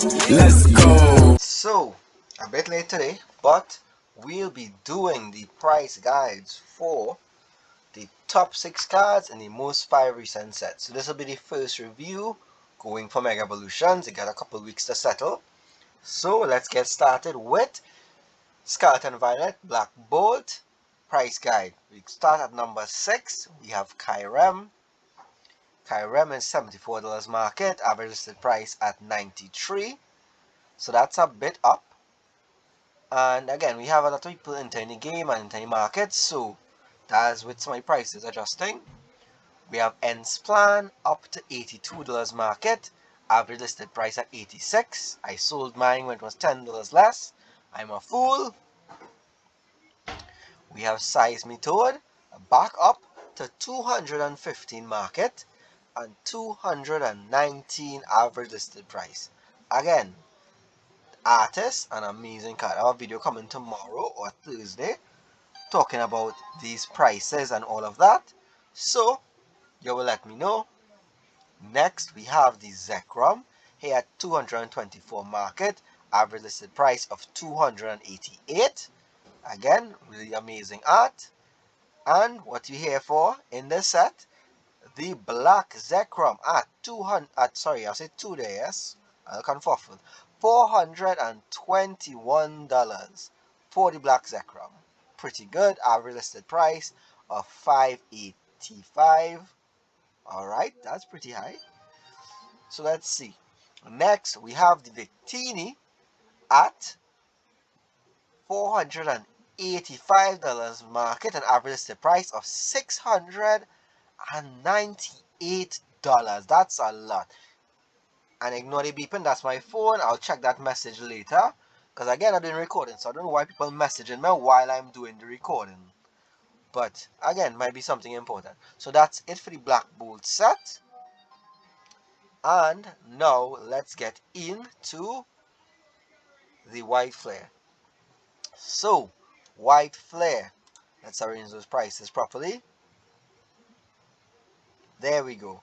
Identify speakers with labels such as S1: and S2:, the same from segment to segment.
S1: Let's go.
S2: So, a bit late today, but we'll be doing the price guides for the top 6 cards in the most 5 recent sets. So this will be the first review going for Mega Evolutions. It got a couple weeks to settle. So let's get started with Scarlet and Violet Black Bolt price guide. We start at number 6. We have Kyrem. Kyrem is $74 market, average listed price at 93. So that's a bit up. And again, we have a lot of people entering the game and entering the market, so that's with my prices adjusting. We have Ends Plan up to $82 market, average listed price at 86. I sold mine when it was $10 less. I'm a fool. We have Size Method back up to 215 market and 219 average listed price. Again, Artist, an amazing card. I have a video coming tomorrow or Thursday talking about these prices and all of that. So you will let me know. Next we have the Zekrom here at 224 market, average listed price of 288. Again, really amazing art. And what you here for in this set, the black Zekrom at 200 at sorry, I'll say 2 there, yes. I'll confuffle. $421 for the black Zekrom. Pretty good. Average listed price of 585. Alright, that's pretty high. So let's see. Next we have the Victini at $485 market, and average listed price of $698. That's a lot. And ignore the beeping, that's my phone. I'll check that message later. Because again, I've been recording, so I don't know why people messaging me while I'm doing the recording. But again, might be something important. So that's it for the Black Bolt set. And now let's get into the White Flare. So, White Flare. Let's arrange those prices properly. There we go.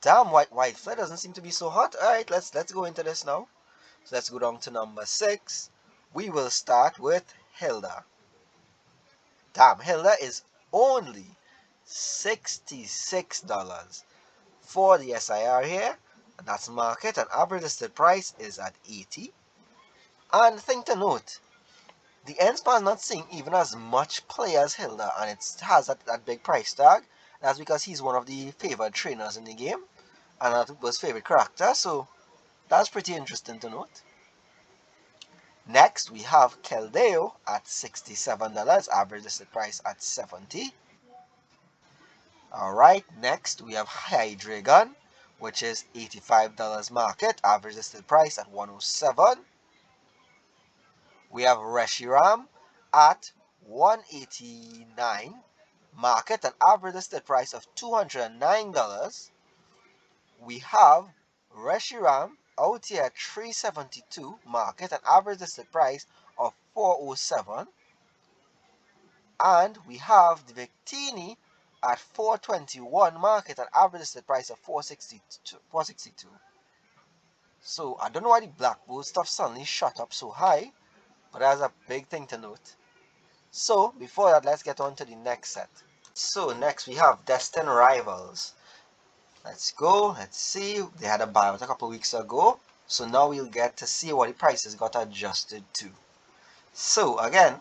S2: Damn, white flare doesn't seem to be so hot. Alright, let's go into this now. So let's go down to number 6. We will start with Hilda. Damn, Hilda is only $66 for the SIR here. And that's market, and average listed price is at 80. And thing to note, the N-Span is not seeing even as much play as Hilda, and it has that big price tag. That's because he's one of the favored trainers in the game, and other people's favorite character, so that's pretty interesting to note. Next, we have Keldeo at $67, average listed price at 70. Alright, next we have Hydreigon, which is $85 market, average listed price at 107. We have Reshiram at 189 market, and average listed price of $209. We have Reshiram out here at 372 market, and average listed price of 407. And we have the Victini at 421 market, and average listed price of 462. So I don't know why the Black Bull stuff suddenly shot up so high, but that's a big thing to note. So before that, let's get on to the next set. So next we have Destined Rivals. Let's go, let's see. They had a buyout a couple weeks ago, so now we'll get to see what the prices got adjusted to. So again,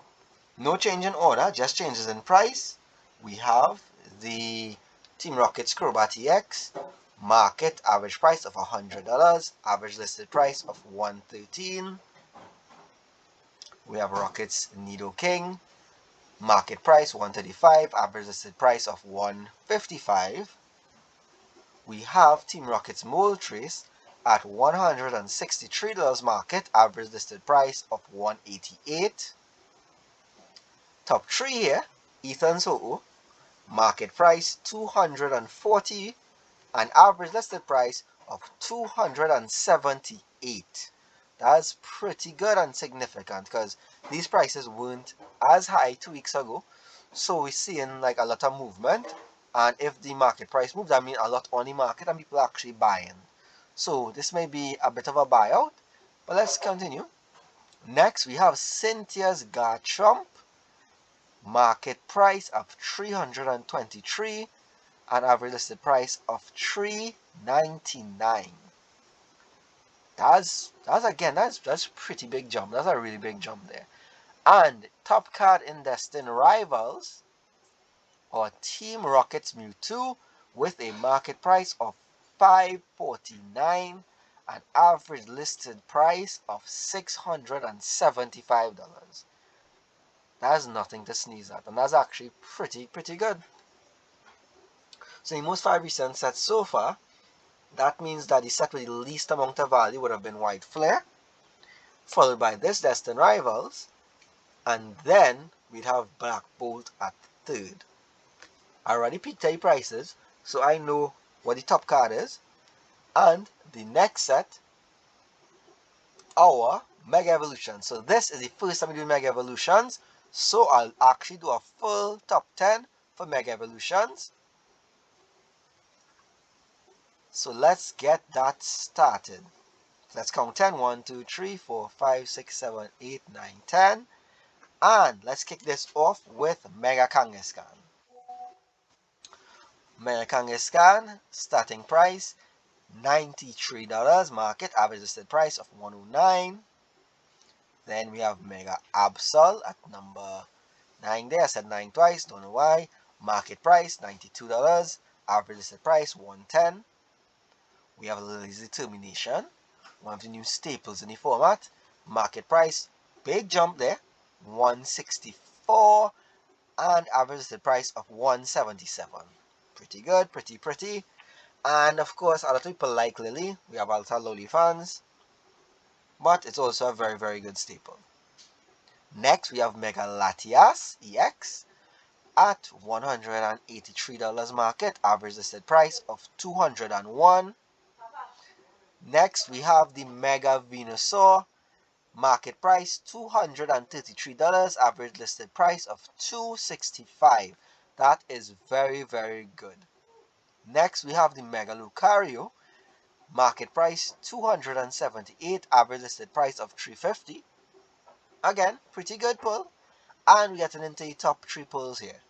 S2: no change in order, just changes in price. We have the Team Rocket's Crobat EX, market average price of $100, average listed price of $113. We have Rocket's Nidoking, market price $135, average listed price of $155. We have Team Rocket's Moltres at $163 market, average listed price of $188. Top 3 here, Ethan's Ho-Oh, market price $240 and average listed price of $278. That's pretty good and significant because these prices weren't as high 2 weeks ago. So we're seeing like a lot of movement, and if the market price moves, I mean a lot on the market and people are actually buying. So this may be a bit of a buyout. But let's continue. Next, we have Cynthia's Garchomp. Market price of 323 and average listed price of 399. That's pretty big jump. That's a really big jump there. And top card in Destined Rivals or Team Rocket's Mewtwo with a market price of 549 and average listed price of $675. That's nothing to sneeze at, and that's actually pretty good. So in most 5 recent sets so far, that means that the set with the least amount of value would have been White Flare, followed by this Destined Rivals, and then we'd have Black Bolt at third. I already picked the prices, so I know what the top card is. And the next set, our Mega Evolution. So this is the first time we do Mega Evolutions, so I'll actually do a full top 10 for Mega Evolutions. So let's get that started. Let's count 10. 1, 2, 3, 4, 5, 6, 7, 8, 9, 10. And let's kick this off with Mega Kangaskhan. Mega Kangaskhan, starting price $93, market average listed price of $109. Then we have Mega Absol at number 9 there. I said 9 twice, don't know why. Market price $92, average listed price $110. We have Lily's Determination, one of the new staples in the format. Market price, big jump there, $164, and average listed price of $177. Pretty good, pretty. And of course, a lot of people like Lily. We have a lot of Loli fans, but it's also a very good staple. Next, we have Mega Latias EX at $183 market, average listed price of $201. Next, we have the Mega Venusaur, market price $233, average listed price of $265. That is very good. Next, we have the Mega Lucario, market price $278, average listed price of $350. Again, pretty good pull. And we getting into the top 3 pulls here.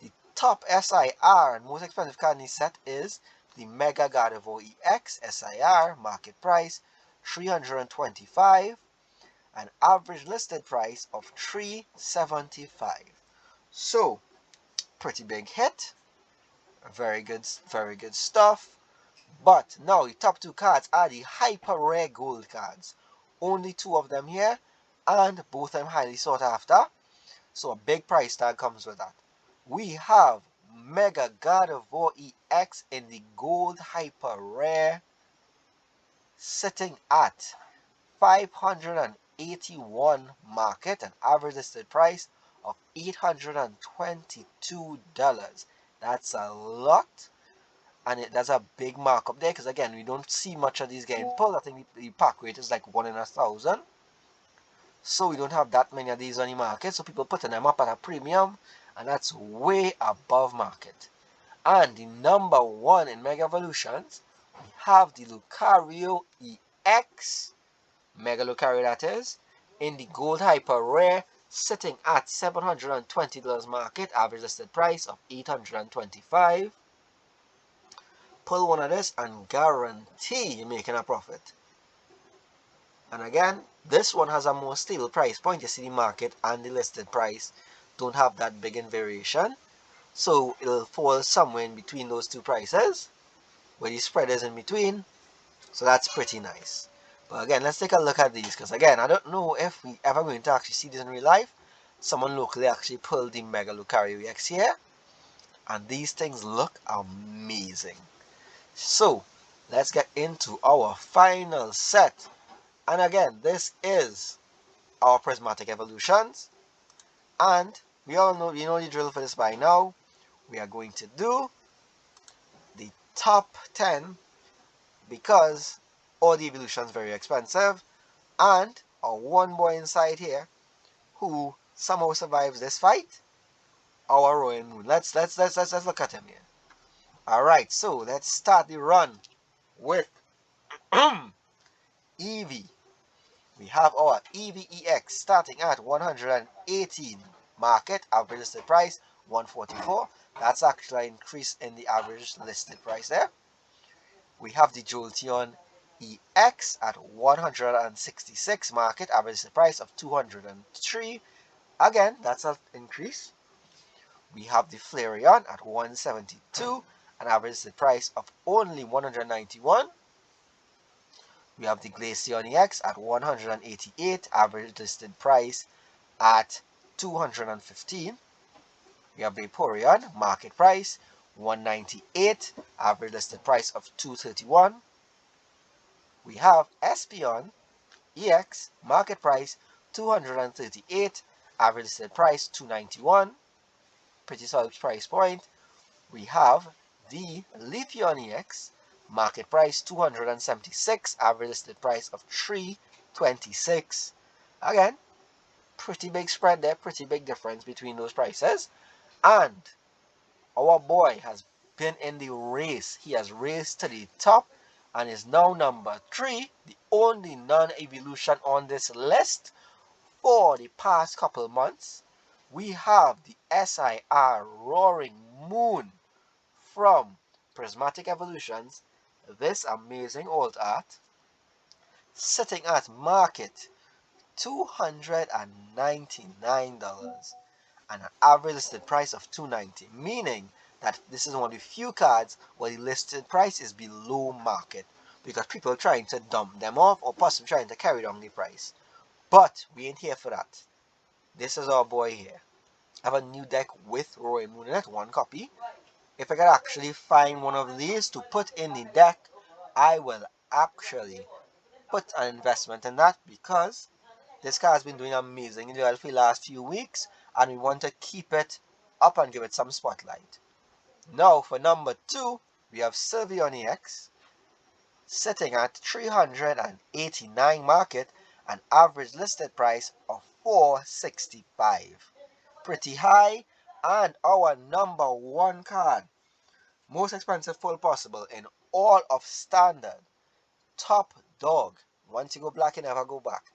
S2: The top SIR and most expensive card in this set is the Mega Gardevoir EX SIR, market price $325, and average listed price of $375. So, pretty big hit. Very good stuff. But now the top 2 cards are the hyper rare gold cards. Only 2 of them here, and both of them highly sought after. So a big price tag comes with that. We have Mega Gardevoir EX in the gold hyper rare, sitting at $581 market, and average listed price of $822. That's a lot, and that's a big markup there, because again, we don't see much of these getting pulled. I think the pack rate is like 1 in 1,000. So we don't have that many of these on the market, so people putting them up at a premium, and that's way above market. And the number 1 in Mega Evolutions, we have the Lucario EX, Mega Lucario that is, in the gold hyper rare, sitting at $720 market, average listed price of $825. Pull one of this and guarantee you're making a profit. And again, this one has a more stable price point. You see the market and the listed price don't have that big in variation, so it'll fall somewhere in between those 2 prices, where the spread is in between. So that's pretty nice. But again, let's take a look at these, because again, I don't know if we ever going to actually see this in real life. Someone locally actually pulled the Mega Lucario EX here, and these things look amazing. So let's get into our final set. And again, this is our Prismatic Evolutions, and we all know, you know the drill for this by now. We are going to do the top 10, because all the evolutions are very expensive, and our one boy inside here who somehow survives this fight, our Royal Moon. Let's look at him here. Alright, so let's start the run with Eevee. We have our EVEX starting at 118 market, average listed price 144. That's actually an increase in the average listed price there. We have the Jolteon EX at 166 market, average listed price of 203. Again, that's an increase. We have the Flareon at 172, an average listed price of only 191. We have the Glaceon EX at 188, average listed price at 215. We have Vaporeon, market price 198, average listed price of 231. We have Espeon EX, market price 238, average listed price 291. Pretty solid price point. We have the Leafeon EX, market price 276, average listed price of 326. Again, pretty big spread there, pretty big difference between those prices. And our boy has been in the race. He has raced to the top and is now number 3, the only non-evolution on this list for the past couple months. We have the SIR Roaring Moon from Prismatic Evolutions, this amazing old art, sitting at market $299 and an average listed price of $290, meaning that this is one of the few cards where the listed price is below market because people are trying to dump them off or possibly trying to carry down the price. But we ain't here for that. This is our boy here. I have a new deck with Roaring Moon in it, 1 copy. If I could actually find one of these to put in the deck, I will actually put an investment in that because this card has been doing amazing in the last few weeks and we want to keep it up and give it some spotlight. Now for number 2, we have Sylveon EX sitting at 389 market, an average listed price of 465. Pretty high, and our number 1 card, most expensive full possible in all of standard, top dog, once you go black you never go back,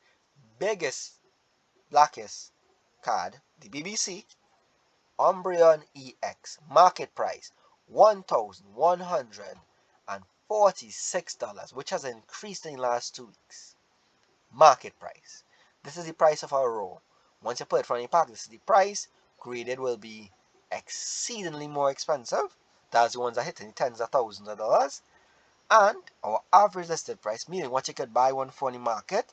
S2: biggest blackest card, the BBC Umbreon EX, market price $1,146, which has increased in the last 2 weeks. Market price. This is the price of our row. Once you put it from the pack, this is the price. Graded will be exceedingly more expensive. That's the ones that hit in the tens of thousands of dollars. And our average listed price, meaning what you could buy one for in the market,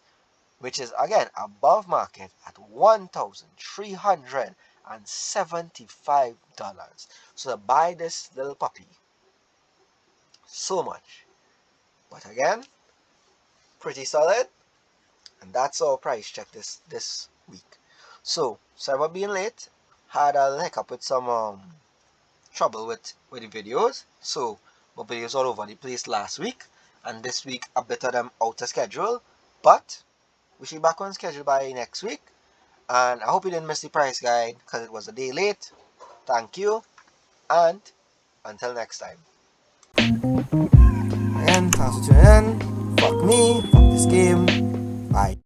S2: which is again above market at $1,375. So to buy this little puppy, so much. But again, pretty solid. And that's our price check this week. So, sorry about being late. Had a hiccup with some trouble with the videos. So, my videos all over the place last week. And this week, a bit of them out of schedule. But, we should be back on schedule by next week. And I hope you didn't miss the price guide because it was a day late. Thank you. And, until next time. Again, thanks for tuning in. Fuck me. Fuck this game. Bye.